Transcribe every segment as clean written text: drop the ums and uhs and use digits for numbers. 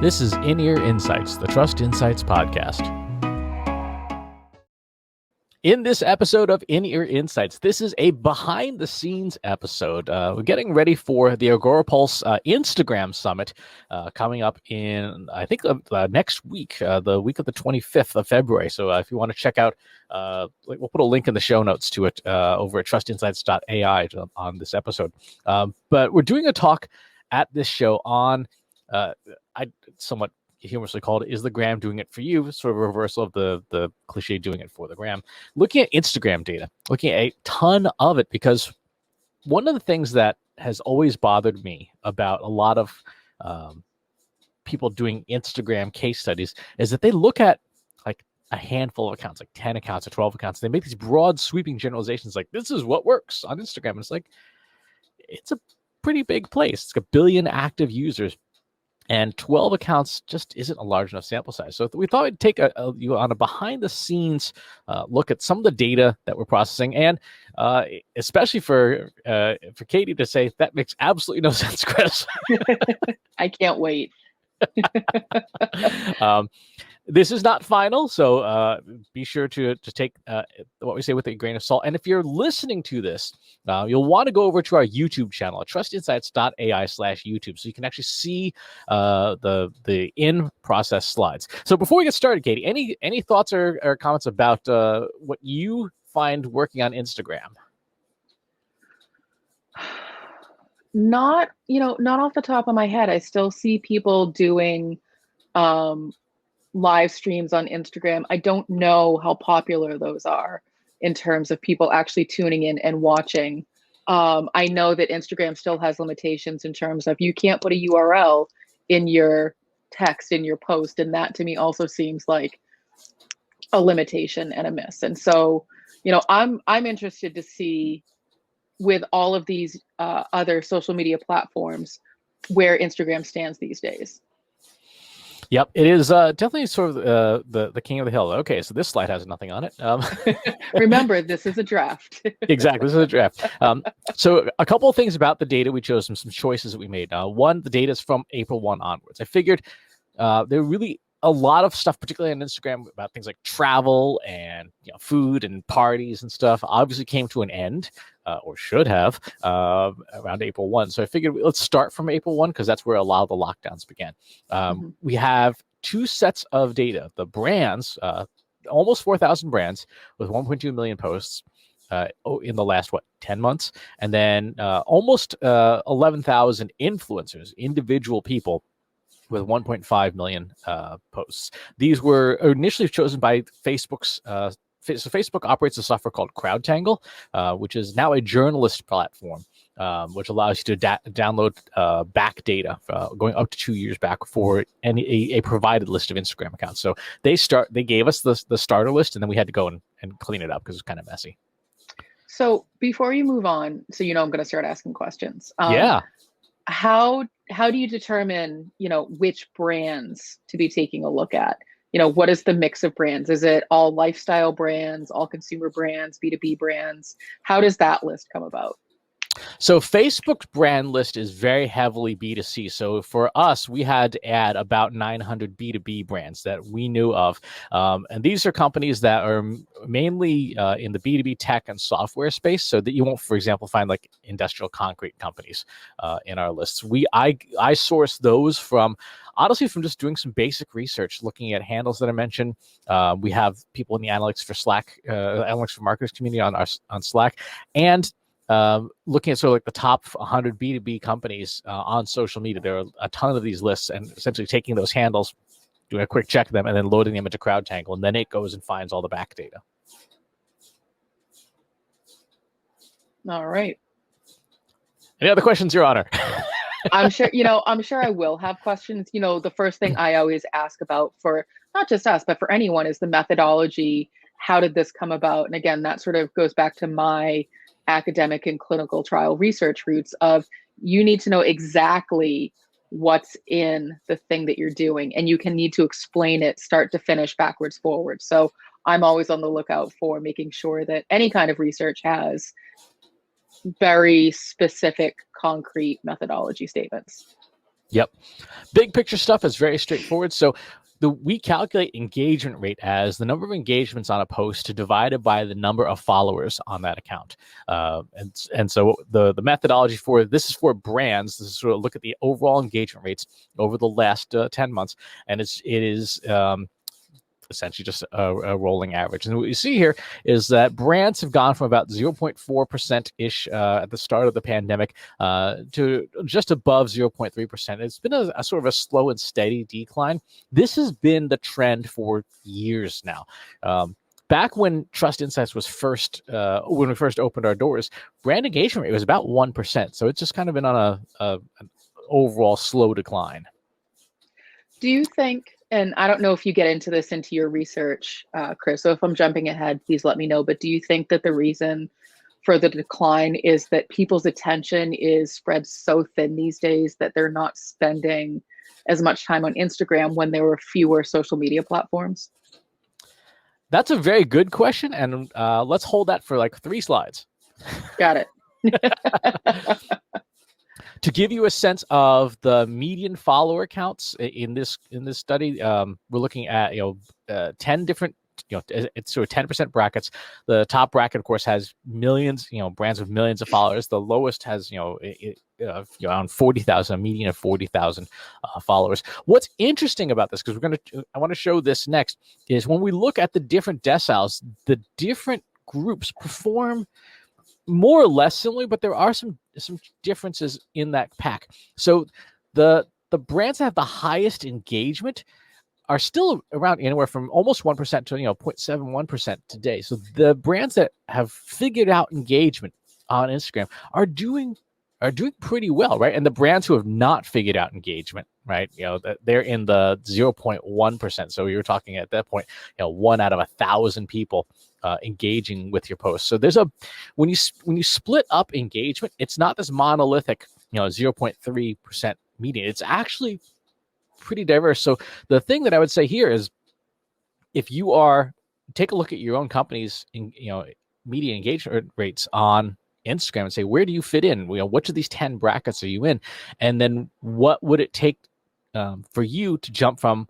This is In-Ear Insights, the Trust Insights podcast. In this episode of In-Ear Insights, this is a behind-the-scenes episode. We're getting ready for the Agorapulse Instagram Summit coming up in, I think, next week, the week of the 25th of February. So if you want to check out, we'll put a link in the show notes to it over at trustinsights.ai on this episode. But we're doing a talk at this show on, I somewhat humorously called it, Is the Gram Doing It For You? Sort of a reversal of the cliche doing it for the gram. Looking at Instagram data, looking at a ton of it, because one of the things that has always bothered me about a lot of people doing Instagram case studies is that they look at like a handful of accounts, like 10 accounts or 12 accounts. They make these broad sweeping generalizations like, this is what works on Instagram. And it's like, it's a pretty big place. It's got 1 billion active users. And 12 accounts just isn't a large enough sample size. So we thought we'd take you on a behind-the-scenes look at some of the data that we're processing, and especially for Katie to say, that makes absolutely no sense, Chris. I can't wait. This is not final, so be sure to take what we say with a grain of salt. And if you're listening to this, you'll want to go over to our YouTube channel at trustinsights.ai/YouTube, so you can actually see the in-process slides. So before we get started, Katie, any thoughts or comments about what you find working on Instagram? Not off the top of my head. I still see people doing live streams on Instagram. I don't know how popular those are in terms of people actually tuning in and watching. I know that Instagram still has limitations in terms of you can't put a URL in your text, in your post. And that to me also seems like a limitation and a miss. And so, I'm interested to see with all of these other social media platforms where Instagram stands these days. Yep, it is definitely sort of the king of the hill. Okay, so this slide has nothing on it. Remember, this is a draft. Exactly, this is a draft. So a couple of things about the data we chose, some choices that we made. One, the data is from April 1 onwards. I figured there really a lot of stuff, particularly on Instagram, about things like travel and food and parties and stuff, obviously came to an end, or should have, around April 1. So I figured let's start from April 1 because that's where a lot of the lockdowns began. We have two sets of data. The brands, almost 4,000 brands with 1.2 million posts in the last, 10 months? And then almost 11,000 influencers, individual people, with 1.5 million posts. These were initially chosen by Facebook's. So Facebook operates a software called CrowdTangle, which is now a journalist platform, which allows you to download back data going up to 2 years back for a provided list of Instagram accounts. So they gave us the starter list, and then we had to go and clean it up because it's kind of messy. So before you move on, so I'm going to start asking questions. Yeah. How do you determine, which brands to be taking a look at? What is the mix of brands? Is it all lifestyle brands, all consumer brands, B2B brands? How does that list come about? So Facebook's brand list is very heavily B2C. So for us, we had to add about 900 B2B brands that we knew of. And these are companies that are mainly in the B2B tech and software space, so that you won't, for example, find like industrial concrete companies in our lists. I sourced those honestly from just doing some basic research, looking at handles that I mentioned. We have people in the analytics for Slack, analytics for marketers community on Slack, and looking at sort of like the top 100 B2B companies on social media. There are a ton of these lists, and essentially taking those handles, doing a quick check of them, and then loading them into CrowdTangle, and then it goes and finds all the back data. All right. Any other questions, Your Honor? I'm sure I will have questions. The first thing I always ask about, for not just us, but for anyone, is the methodology. How did this come about? And again, that sort of goes back to my academic and clinical trial research roots of, you need to know exactly what's in the thing that you're doing, and you can need to explain it start to finish, backwards, forwards. So I'm always on the lookout for making sure that any kind of research has very specific, concrete methodology statements. Yep. Big picture stuff is very straightforward. So we calculate engagement rate as the number of engagements on a post divided by the number of followers on that account. And so the methodology for this is for brands. This is sort of look at the overall engagement rates over the last 10 months. And it is essentially just a rolling average. And what you see here is that brands have gone from about 0.4% ish at the start of the pandemic to just above 0.3%. It's been a sort of a slow and steady decline. This has been the trend for years now. Back when Trust Insights was when we first opened our doors, brand engagement rate was about 1%. So it's just kind of been on an overall slow decline. Do you think, and I don't know if you get into this into your research, Chris, so if I'm jumping ahead, please let me know, but do you think that the reason for the decline is that people's attention is spread so thin these days that they're not spending as much time on Instagram when there were fewer social media platforms? That's a very good question, and let's hold that for like 3 slides. Got it. To give you a sense of the median follower counts in this study, we're looking at 10 different, it's sort of 10% brackets. The top bracket, of course, has millions, brands with millions of followers. The lowest has around 40,000, a median of 40,000 followers. What's interesting about this, because I want to show this next, is when we look at the different deciles, the different groups perform more or less similarly, but there are some differences in that pack. So the brands that have the highest engagement are still around anywhere from almost 1% to 0.71% today. So the brands that have figured out engagement on Instagram are doing pretty well, right? And the brands who have not figured out engagement, right, they're in the 0.1%. So you're talking at that point, 1 out of 1,000 people engaging with your post. So there's when you split up engagement, it's not this monolithic 0.3% median. It's actually pretty diverse. So the thing that I would say here is, if you take a look at your own company's media engagement rates on Instagram and say, where do you fit in? Which of these 10 brackets are you in? And then what would it take for you to jump from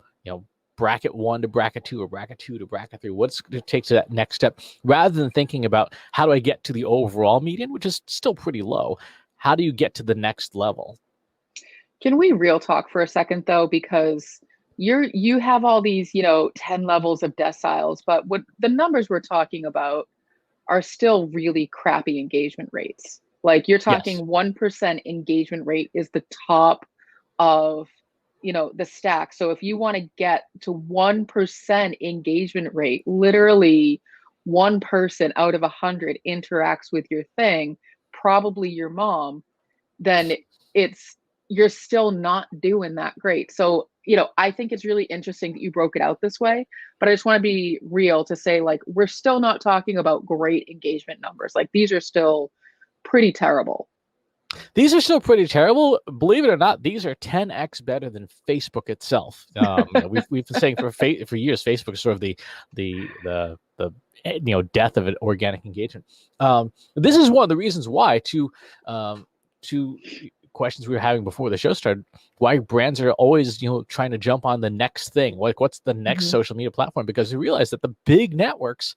bracket 1 to bracket 2, or bracket 2 to bracket 3? What's going to take to that next step, rather than thinking about how do I get to the overall median, which is still pretty low? How do you get to the next level? Can we real talk for a second though? Because you have all these 10 levels of deciles, but what the numbers we're talking about are still really crappy engagement rates. Like you're talking, yes, 1% engagement rate is the top of the stack. So if you want to get to 1% engagement rate, literally one person out of 100 interacts with your thing, probably your mom, then you're still not doing that great. So I think it's really interesting that you broke it out this way, but I just want to be real to say, like, we're still not talking about great engagement numbers. Like, these are still pretty terrible. These are still pretty terrible. Believe it or not, these are 10x better than Facebook itself. We've been saying for years, Facebook is sort of the death of an organic engagement. This is one of the reasons why to questions we were having before the show started, why brands are always trying to jump on the next thing. Like, what's the next social media platform? Because we realize that the big networks,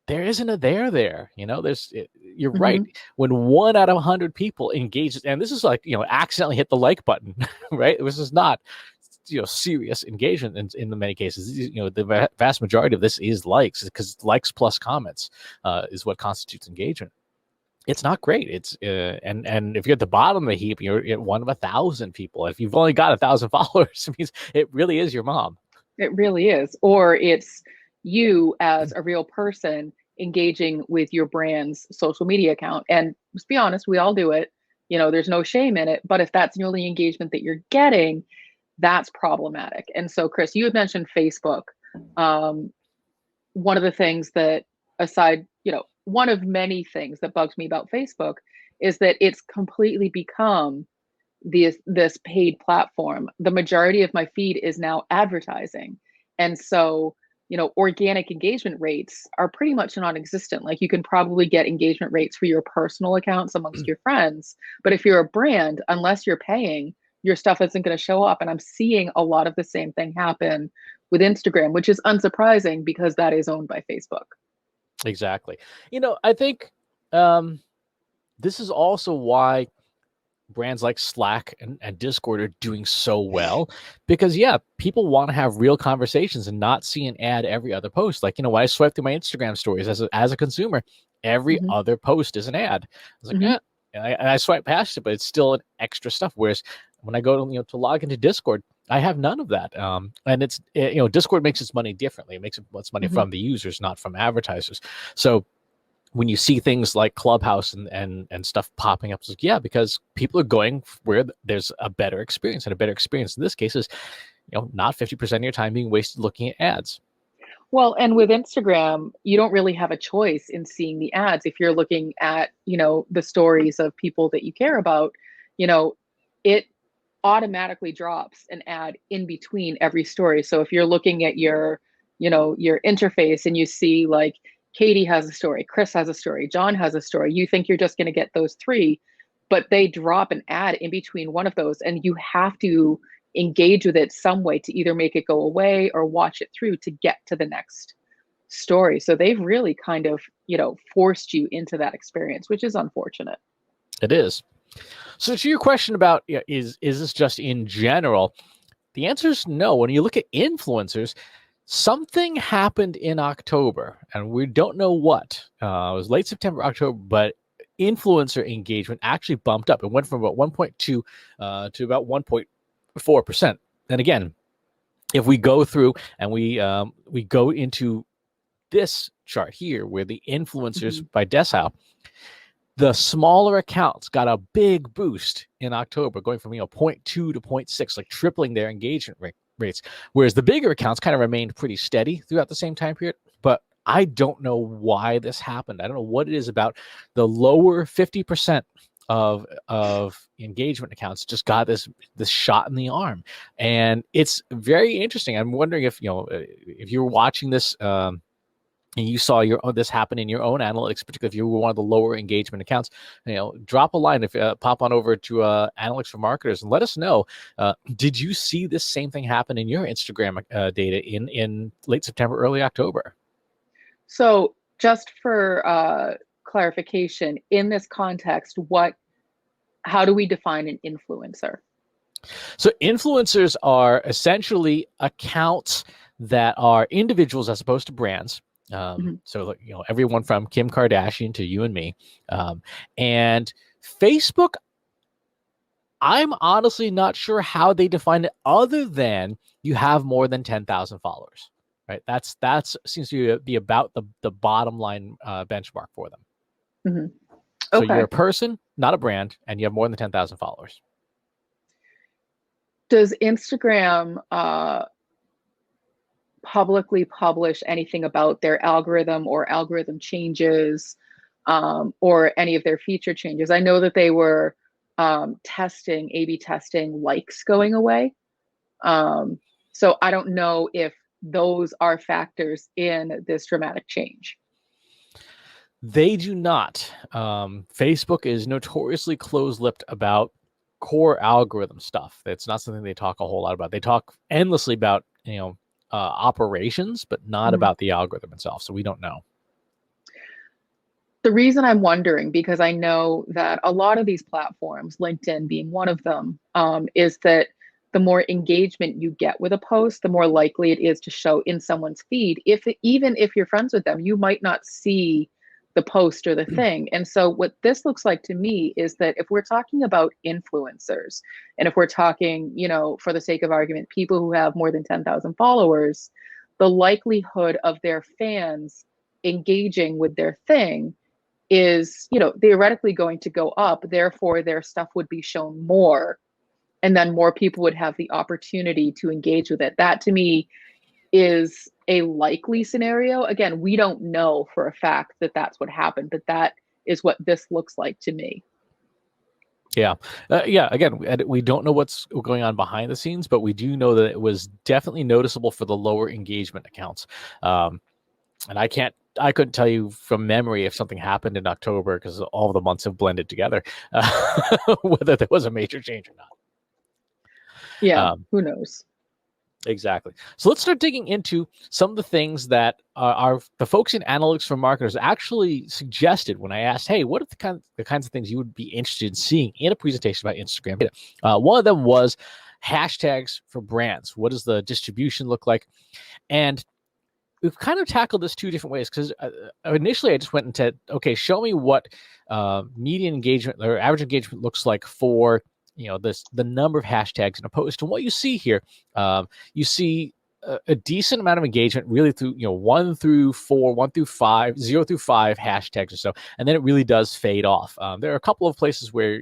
there isn't a there. You're right. When 1 out of 100 people engage, and this is like accidentally hit the like button, right? This is not serious engagement in many cases. The vast majority of this is likes, because likes plus comments is what constitutes engagement. It's not great. It's and if you're at the bottom of the heap, you're at 1 of 1,000 people. If you've only got 1,000 followers, it means it really is your mom. It really is. Or it's you as a real person engaging with your brand's social media account. And let's be honest, we all do it. There's no shame in it. But if that's the only engagement that you're getting, that's problematic. And so, Chris, you had mentioned Facebook. One of the things that, aside, one of many things that bugs me about Facebook is that it's completely become this paid platform. The majority of my feed is now advertising. And so, organic engagement rates are pretty much non-existent. Like, you can probably get engagement rates for your personal accounts amongst your friends, but if you're a brand, unless you're paying, your stuff isn't going to show up. And I'm seeing a lot of the same thing happen with Instagram, which is unsurprising because that is owned by Facebook. Exactly. I think this is also why brands like Slack and Discord are doing so well, because people want to have real conversations and not see an ad every other post. Like, when I swipe through my Instagram stories as a consumer, every Mm-hmm. other post is an ad. I was like, Mm-hmm. and I swipe past it, but it's still an extra stuff. Whereas when I go to log into Discord, I have none of that. And Discord makes its money differently. It makes its money Mm-hmm. from the users, not from advertisers. So when you see things like Clubhouse and stuff popping up, it's like, because people are going where there's a better experience, and a better experience in this case is, not 50% of your time being wasted looking at ads. Well, and with Instagram, you don't really have a choice in seeing the ads. If you're looking at, the stories of people that you care about, it automatically drops an ad in between every story. So if you're looking at your interface and you see like Katie has a story, Chris has a story, John has a story, you think you're just going to get those three, but they drop an ad in between one of those, and you have to engage with it some way to either make it go away or watch it through to get to the next story. So they've really kind of, forced you into that experience, which is unfortunate. It is. So to your question about is this just in general, the answer is no. When you look at influencers, something happened in October, and we don't know what. It was late September, October, but influencer engagement actually bumped up. It went from about 1.2 to about 1.4%. And again, if we go through and we go into this chart here, where the influencers Mm-hmm. by decile, the smaller accounts got a big boost in October, going from 0.2 to 0.6, like tripling their engagement rates. Whereas the bigger accounts kind of remained pretty steady throughout the same time period. But I don't know why this happened. I don't know what it is about the lower 50% of engagement accounts just got this shot in the arm, and it's very interesting. I'm wondering if if you're watching this. And you saw this happen in your own analytics, particularly if you were one of the lower engagement accounts, drop a line, if pop on over to Analytics for Marketers and let us know. Did you see this same thing happen in your Instagram data in late September, early October? So just for clarification, in this context, how do we define an influencer? So influencers are essentially accounts that are individuals as opposed to brands. Mm-hmm. So everyone from Kim Kardashian to you and me, and Facebook, I'm honestly not sure how they define it, other than you have more than 10,000 followers, right? That's seems to be about the bottom line benchmark for them. Mm-hmm. So Okay. you're a person, not a brand, and you have more than 10,000 followers. Does Instagram publicly publish anything about their algorithm or algorithm changes, or any of their feature changes? I know that they were A/B testing likes going away. So I don't know if those are factors in this dramatic change. They do not. Facebook is notoriously close-lipped about core algorithm stuff. It's not something they talk a whole lot about. They talk endlessly about operations, but not Mhm. about the algorithm itself. So we don't know. The reason I'm wondering, because I know that a lot of these platforms, LinkedIn being one of them, is that the more engagement you get with a post, the more likely it is to show in someone's feed. Even if you're friends with them, you might not see the post or the thing. And so what this looks like to me is that if we're talking about influencers, and if we're talking, for the sake of argument, people who have more than 10,000 followers, the likelihood of their fans engaging with their thing is, theoretically going to go up. Therefore, their stuff would be shown more, and then more people would have the opportunity to engage with it. That to me is a likely scenario. Again, we don't know for a fact that that's what happened, but that is what this looks like to me. Yeah. Again, we don't know what's going on behind the scenes, but we do know that it was definitely noticeable for the lower engagement accounts. And I couldn't tell you from memory if something happened in October, because all the months have blended together, whether there was a major change or not. Yeah, who knows? Exactly. So let's start digging into some of the things that are the folks in analytics for marketers actually suggested when I asked, hey, what are the kinds of things you would be interested in seeing in a presentation about Instagram data? One of them was hashtags for brands. What does the distribution look like? And we've kind of tackled this two different ways because initially I just went and said, okay, show me what median engagement or average engagement looks like for the number of hashtags in a post. And what you see here, you see a decent amount of engagement really through 1 through 4, 1 through 5, 0 through 5 hashtags or so, and then it really does fade off. There are a couple of places where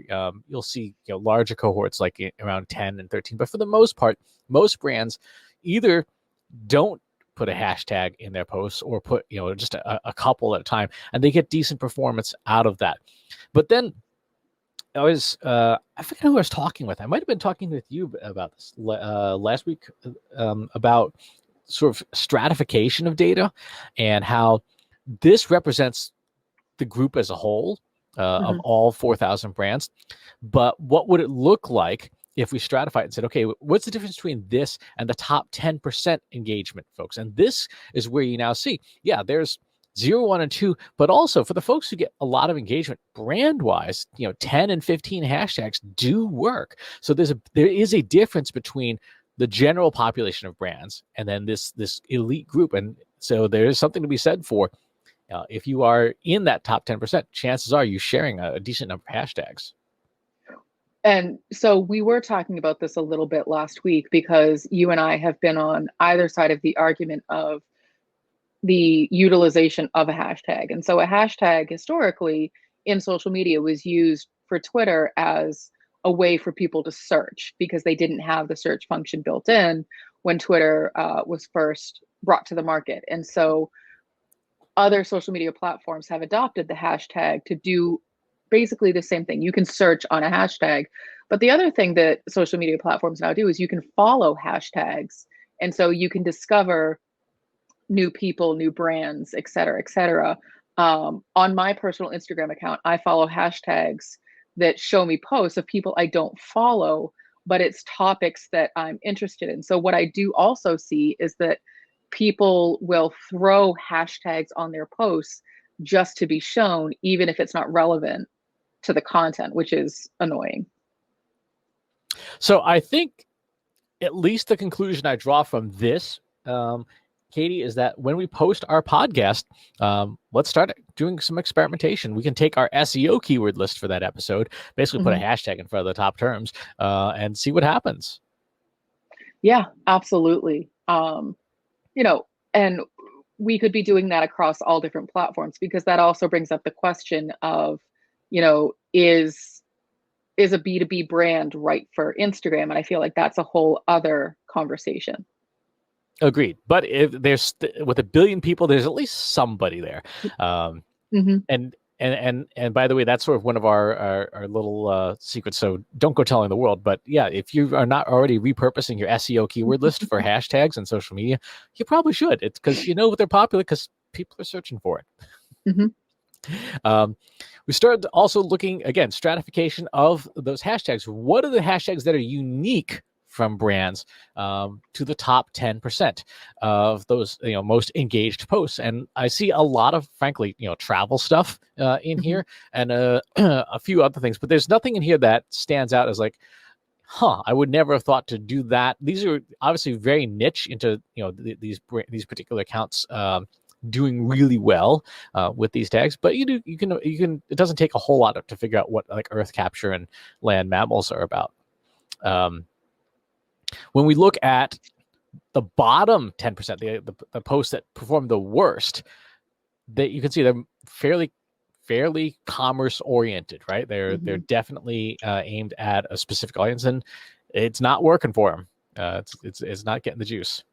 you'll see larger cohorts like around 10 and 13, but for the most part, most brands either don't put a hashtag in their posts or put just a couple at a time, and they get decent performance out of that. But then I forget who I was talking with. I might have been talking with you about this last week, about sort of stratification of data and how this represents the group as a whole of all 4,000 brands. But what would it look like if we stratify it and said, okay, what's the difference between this and the top 10% engagement, folks? And this is where you now see, there's 0, 1, and 2, but also for the folks who get a lot of engagement brand-wise, 10 and 15 hashtags do work. So there is a difference between the general population of brands and then this elite group. And so there is something to be said for if you are in that top 10%, chances are you're sharing a decent number of hashtags. And so we were talking about this a little bit last week because you and I have been on either side of the argument of the utilization of a hashtag. And so a hashtag historically in social media was used for Twitter as a way for people to search because they didn't have the search function built in when Twitter was first brought to the market. And so other social media platforms have adopted the hashtag to do basically the same thing. You can search on a hashtag, but the other thing that social media platforms now do is you can follow hashtags. And so you can discover new people, new brands, et cetera, et cetera. On my personal Instagram account, I follow hashtags that show me posts of people I don't follow, but it's topics that I'm interested in. So what I do also see is that people will throw hashtags on their posts just to be shown, even if it's not relevant to the content, which is annoying. So I think at least the conclusion I draw from this, Katie, is that when we post our podcast, let's start doing some experimentation. We can take our SEO keyword list for that episode, basically put a hashtag in front of the top terms, and see what happens. Yeah, absolutely. And we could be doing that across all different platforms because that also brings up the question of, is a B2B brand right for Instagram? And I feel like that's a whole other conversation. Agreed. But if there's with 1 billion people, there's at least somebody there. And by the way, that's sort of one of our little secrets. So don't go telling the world. But yeah, if you are not already repurposing your SEO keyword list for hashtags and social media, you probably should. It's because they're popular because people are searching for it. We started also looking, again, stratification of those hashtags. What are the hashtags that are unique from brands to the top 10% of those most engaged posts? And I see a lot of, frankly, travel stuff in here and a few other things, but there's nothing in here that stands out as like, I would never have thought to do that. These are obviously very niche into these particular accounts doing really well with these tags, but you can it doesn't take a whole lot to figure out what like earth capture and land mammals are about. When we look at the bottom 10%, the posts that perform the worst, that you can see they're fairly commerce oriented, right? They're definitely aimed at a specific audience, and it's not working for them. It's not getting the juice.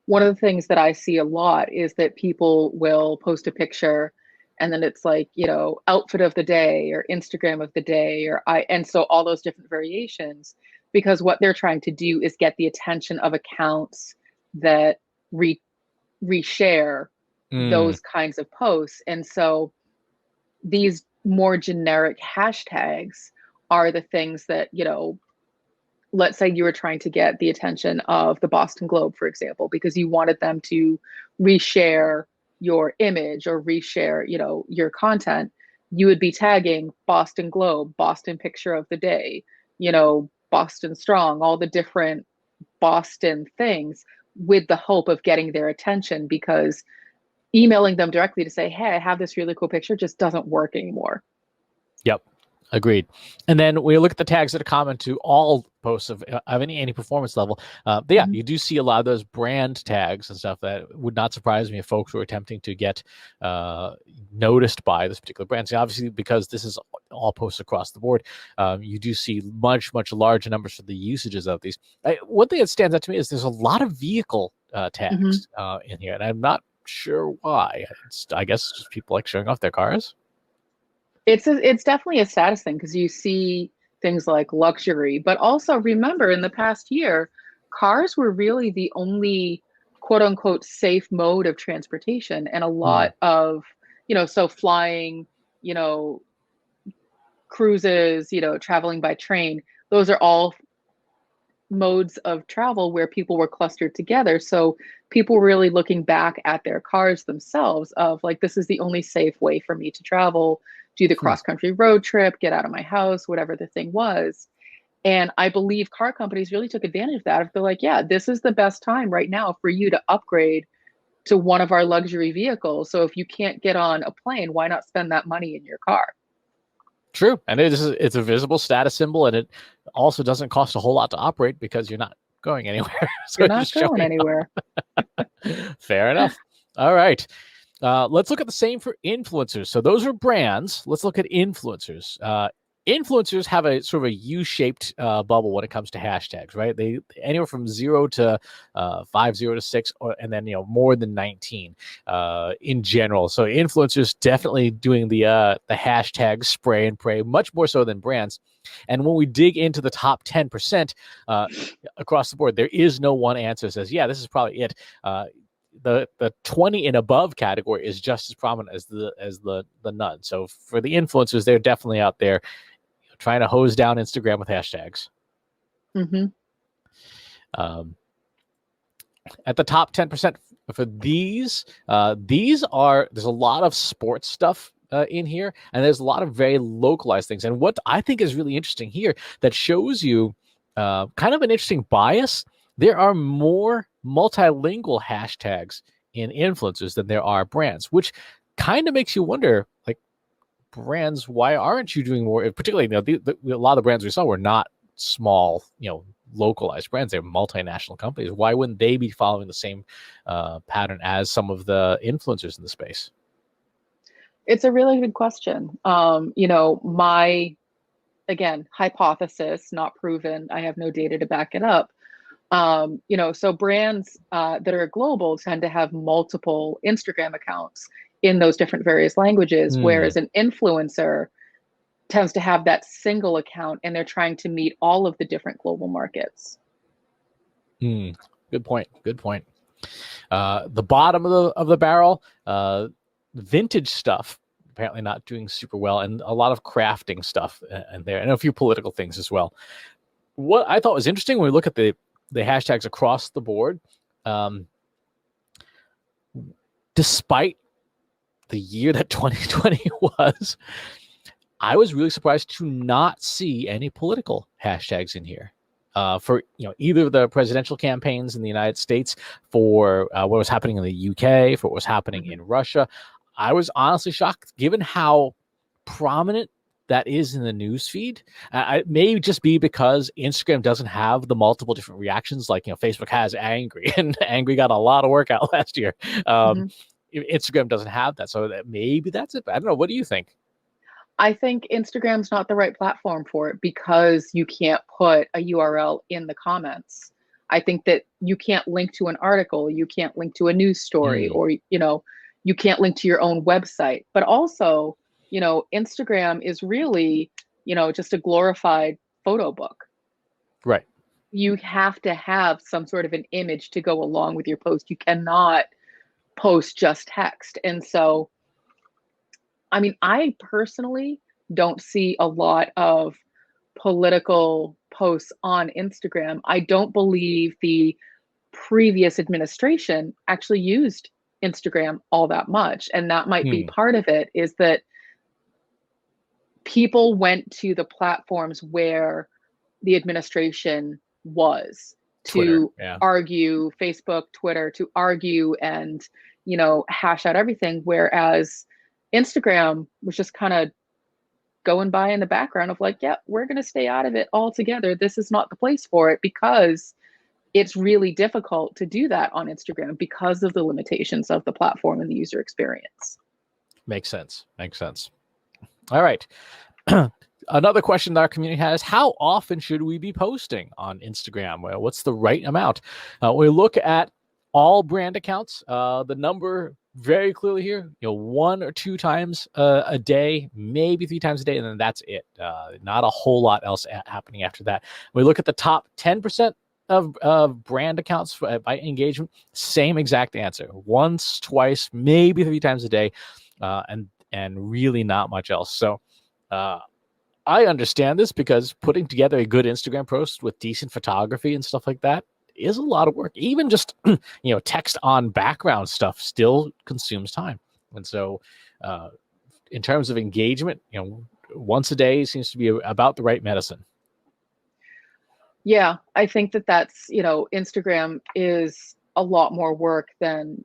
One of the things that I see a lot is that people will post a picture and then it's like, outfit of the day or Instagram of the day and so all those different variations, because what they're trying to do is get the attention of accounts that reshare those kinds of posts. And so these more generic hashtags are the things that, let's say you were trying to get the attention of the Boston Globe, for example, because you wanted them to reshare your image or reshare, your content, you would be tagging Boston Globe, Boston Picture of the Day, Boston Strong, all the different Boston things with the hope of getting their attention, because emailing them directly to say, hey, I have this really cool picture just doesn't work anymore. Yep. Agreed. And then we look at the tags that are common to all posts of any performance level. But yeah, you do see a lot of those brand tags and stuff that would not surprise me if folks were attempting to get noticed by this particular brand. So obviously, because this is all posts across the board, you do see much, much larger numbers for the usages of these. One thing that stands out to me is there's a lot of vehicle tags in here, and I'm not sure why. I guess just people like showing off their cars. It's definitely a status thing, because you see things like luxury, but also remember in the past year, cars were really the only quote unquote safe mode of transportation. And a lot of, so flying, cruises, traveling by train, those are all modes of travel where people were clustered together. So people were really looking back at their cars themselves of like, this is the only safe way for me to travel, do the cross-country road trip, get out of my house, whatever the thing was. And I believe car companies really took advantage of that. If they're like, yeah, this is the best time right now for you to upgrade to one of our luxury vehicles. So if you can't get on a plane, why not spend that money in your car? True. And it's a visible status symbol, and it also doesn't cost a whole lot to operate because you're not going anywhere. So you're not going anywhere. Fair enough. All right. Let's look at the same for influencers. So those are brands. Let's look at influencers. Influencers have a sort of a U-shaped bubble when it comes to hashtags, right? They anywhere from 0 to 5, 0 to 6, and then more than 19 in general. So influencers definitely doing the hashtag spray and pray much more so than brands. And when we dig into the top 10% across the board, there is no one answer that says, yeah, this is probably it. The 20 and above category is just as prominent as the none. So for the influencers, they're definitely out there trying to hose down Instagram with hashtags. At the top 10% for these there's a lot of sports stuff in here, and there's a lot of very localized things. And what I think is really interesting here that shows you kind of an interesting bias, there are more multilingual hashtags in influencers than there are brands, which kind of makes you wonder, like, brands, why aren't you doing more? Particularly, a lot of the brands we saw were not small, localized brands. They're multinational companies. Why wouldn't they be following the same pattern as some of the influencers in the space? It's a really good question. My, again, hypothesis, not proven, I have no data to back it up. So brands that are global tend to have multiple Instagram accounts in those different various languages, whereas an influencer tends to have that single account, and they're trying to meet all of the different global markets. Good point. The bottom of the barrel, vintage stuff, apparently not doing super well, and a lot of crafting stuff in there, and a few political things as well. What I thought was interesting when we look at the hashtags across the board, despite the year that 2020 was, I was really surprised to not see any political hashtags in here for either of the presidential campaigns in the United States, for what was happening in the UK, for what was happening in Russia. I was honestly shocked, given how prominent that is in the news feed. It may just be because Instagram doesn't have the multiple different reactions like Facebook has angry, and angry got a lot of work out last year. Instagram doesn't have that, so maybe that's it. I don't know. What do you think? I think Instagram's not the right platform for it because you can't put a URL in the comments. I think that you can't link to an article, you can't link to a news story, or you can't link to your own website. But also, Instagram is really, just a glorified photo book. Right. You have to have some sort of an image to go along with your post. You cannot post just text. And so, I mean, I personally don't see a lot of political posts on Instagram. I don't believe the previous administration actually used Instagram all that much. And that might be part of it, is that people went to the platforms where the administration was Twitter, to argue, Facebook, Twitter, to argue and, hash out everything. Whereas Instagram was just kind of going by in the background of like, yeah, we're going to stay out of it altogether. This is not the place for it, because it's really difficult to do that on Instagram because of the limitations of the platform and the user experience. Makes sense. All right. Another question that our community has: how often should we be posting on Instagram? Well, what's the right amount? We look at all brand accounts. The number very clearly here, 1 or 2 times a day, maybe 3 times a day, and then that's it. Not a whole lot else happening after that. We look at the top 10% of brand accounts by engagement. Same exact answer: once, twice, maybe 3 times a day, and really not much else. So I understand this, because putting together a good Instagram post with decent photography and stuff like that is a lot of work. Even just text on background stuff still consumes time. And so in terms of engagement, once a day seems to be about the right medicine. Yeah, I think that's, Instagram is a lot more work than,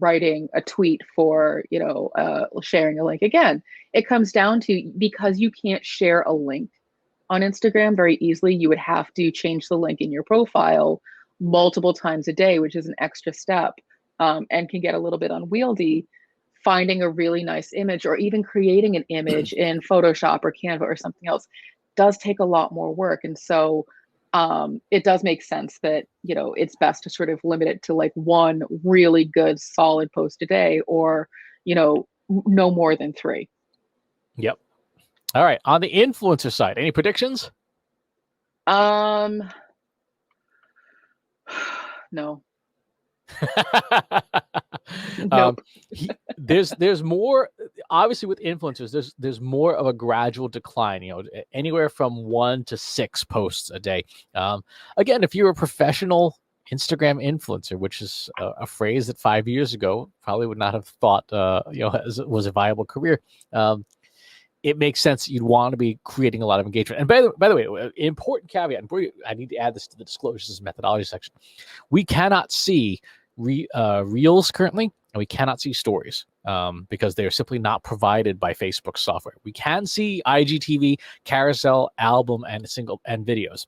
writing a tweet for, sharing a link. Again, it comes down to, because you can't share a link on Instagram very easily, you would have to change the link in your profile multiple times a day, which is an extra step, and can get a little bit unwieldy. Finding a really nice image, or even creating an image in Photoshop or Canva or something else, does take a lot more work. And so it does make sense that, it's best to sort of limit it to like one really good solid post a day, or, no more than 3. Yep. All right. On the influencer side, any predictions? No. Nope. There's more, obviously, with influencers. There's more of a gradual decline. Anywhere from 1 to 6 posts a day. Again, if you're a professional Instagram influencer, which is a phrase that 5 years ago probably would not have thought was a viable career. It makes sense you'd want to be creating a lot of engagement. And by the way, important caveat, and I need to add this to the disclosures methodology section. We cannot see Reels currently, and we cannot see stories because they are simply not provided by Facebook software. We can see IGTV, carousel, album, and videos,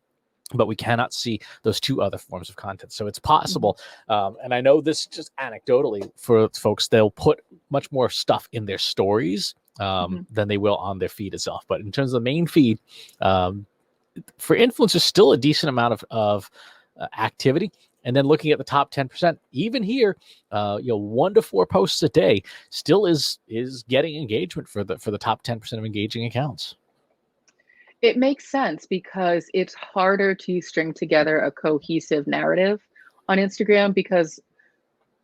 but we cannot see those 2 other forms of content. So it's possible, and I know this just anecdotally for folks, they'll put much more stuff in their stories than they will on their feed itself. But in terms of the main feed, for influencers, still a decent amount of activity. And then looking at the top 10%, even here, 1 to 4 posts a day still is getting engagement for the top 10% of engaging accounts. It makes sense, because it's harder to string together a cohesive narrative on Instagram, because,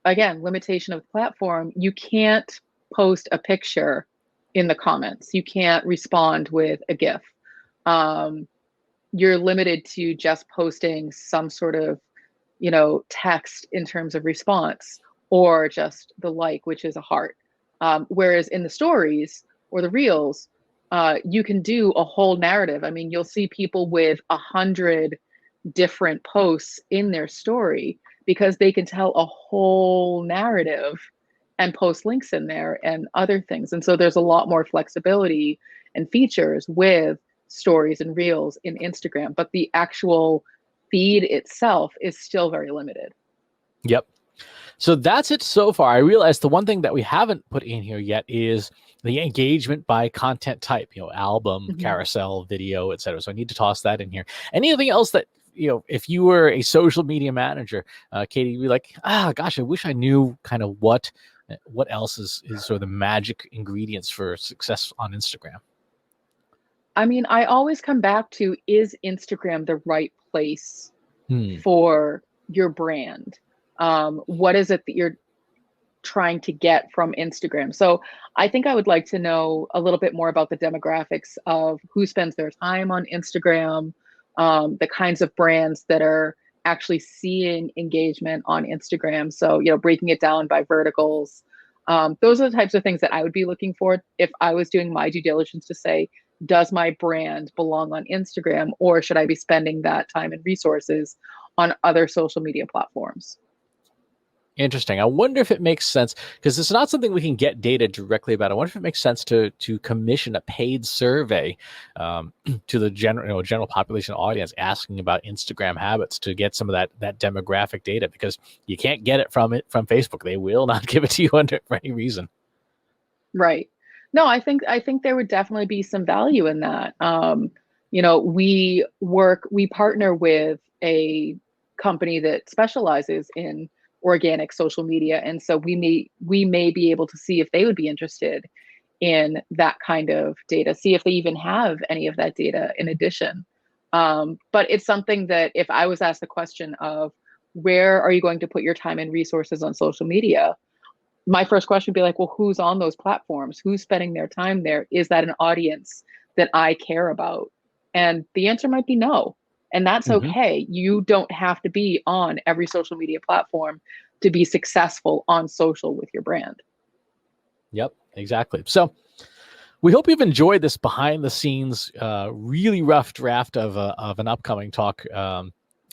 again, limitation of the platform, you can't post a picture in the comments. You can't respond with a GIF. You're limited to just posting some sort of, text in terms of response, or just the like, which is a heart. Whereas in the stories or the reels, you can do a whole narrative. I mean, you'll see people with 100 different posts in their story, because they can tell a whole narrative and post links in there and other things. And so there's a lot more flexibility and features with stories and reels in Instagram, but the actual feed itself is still very limited. Yep. So that's it so far. I realized the one thing that we haven't put in here yet is the engagement by content type, album, carousel, video, etc. So I need to toss that in here. Anything else that, if you were a social media manager, Katie, you'd be like, gosh, I wish I knew kind of what else is sort of the magic ingredients for success on Instagram? I mean, I always come back to, is Instagram the right place for your brand? What is it that you're trying to get from Instagram. So I think I would like to know a little bit more about the demographics of who spends their time on Instagram, the kinds of brands that are actually seeing engagement on Instagram. So, breaking it down by verticals. Those are the types of things that I would be looking for if I was doing my due diligence to say, does my brand belong on Instagram, or should I be spending that time and resources on other social media platforms? Interesting. I wonder if it makes sense, because it's not something we can get data directly about. I wonder if it makes sense to commission a paid survey to the general population audience, asking about Instagram habits to get some of that demographic data, because you can't get it from Facebook. They will not give it to you for any reason. Right. No, I think there would definitely be some value in that. We partner with a company that specializes in organic social media, and so we may be able to see if they would be interested in that kind of data, see if they even have any of that data in addition. But it's something that if I was asked the question of where are you going to put your time and resources on social media, my first question would be like, well, who's on those platforms? Who's spending their time there? Is that an audience that I care about? And the answer might be no. And that's okay. You don't have to be on every social media platform to be successful on social with your brand. Yep, exactly. So we hope you've enjoyed this behind the scenes, really rough draft of an upcoming talk.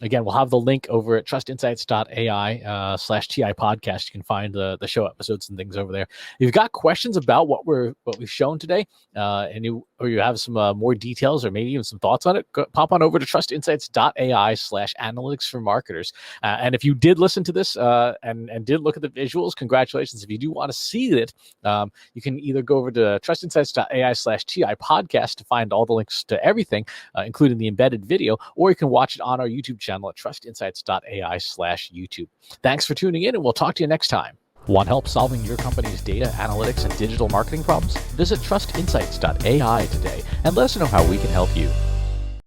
Again, we'll have the link over at trustinsights.ai/TI podcast. You can find the show episodes and things over there. If you've got questions about what we've shown today, and you have some more details or maybe even some thoughts on it, pop on over to trustinsights.ai/analytics for marketers. And if you did listen to this and did look at the visuals, congratulations. If you do want to see it, you can either go over to trustinsights.ai/TI podcast to find all the links to everything, including the embedded video, or you can watch it on our YouTube channel at trustinsights.ai/YouTube. Thanks for tuning in, and we'll talk to you next time. Want help solving your company's data, analytics, and digital marketing problems? Visit trustinsights.ai today and let us know how we can help you.